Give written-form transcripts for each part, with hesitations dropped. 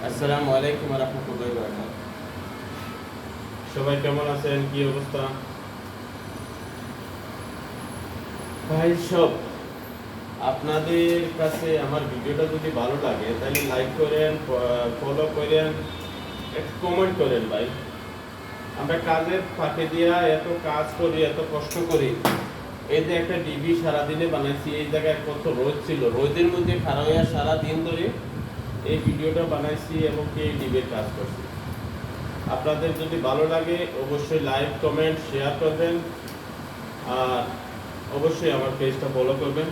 আসসালামু আলাইকুম ওয়া রাহমাতুল্লাহি ওয়া বারাকাতুহু। সবাই কেমন আছেন? কি অবস্থা? ভাই সব আপনাদের কাছে আমার ভিডিওটা যদি ভালো লাগে তাহলে লাইক করেন, ফলো করেন, একটু কমেন্ট করেন ভাই। আমরা কাজের ফাঁকে দিয়া এত কাজ করি, এত কষ্ট করি। এই যে একটা ডিবি সারাদিনে বানাইছি, এই জায়গায় কত রোদ ছিল, রোদের মধ্যে খাড়া হইয়া সারাদিন ধরে এই ভিডিওটা বানাইছি এবং এই ডিবির কাজ করছি। আপনাদের যদি ভালো লাগে অবশ্যই লাইক, কমেন্ট, শেয়ার করবেন আর অবশ্যই আমার পেজটা ফলো করবেন।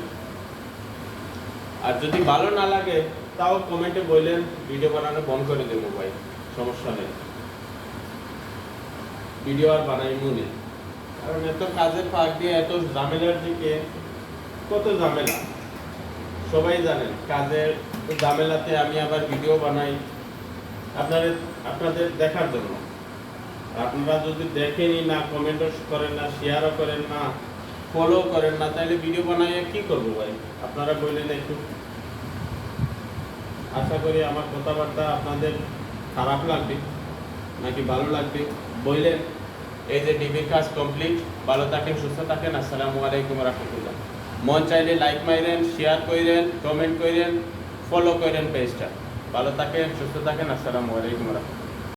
আর যদি ভালো না লাগে তাও কমেন্টে বললেন, ভিডিও বানানো বন্ধ করে দেবো ভাই, সমস্যা নেই, ভিডিও আর বানাইমু না। কারণ এত কাজের ফাঁক দিয়ে এত ঝামেলার দিকে, কত ঝামেলা সবাই জানেন। কাজের ঝামেলাতে আমি আবার ভিডিও বানাই আপনাদের দেখার জন্য। আপনারা যদি দেখেনই না, কমেন্টও করেন না, শেয়ারও করেন না, ফলো করেন না, তাহলে ভিডিও বানাইয়ে কি করবো ভাই? আপনারা বললেন একটু। আশা করি আমার কথাবার্তা আপনাদের খারাপ লাগবে নাকি ভালো লাগবে বললেন। এই যে ডিবির কাজ কমপ্লিট। ভালো থাকেন, সুস্থ থাকেন। আসসালামু আলাইকুম ওয়া রাহমাতুল্লাহ। মন চাইলে লাইক মাইরেন, শেয়ার করেন, কমেন্ট করেন, ফলো করেন পেজটা। ভালো থাকেন, সুস্থ থাকেন। আসসালামু আলাইকুম ওয়া রাহমাতুল্লাহ।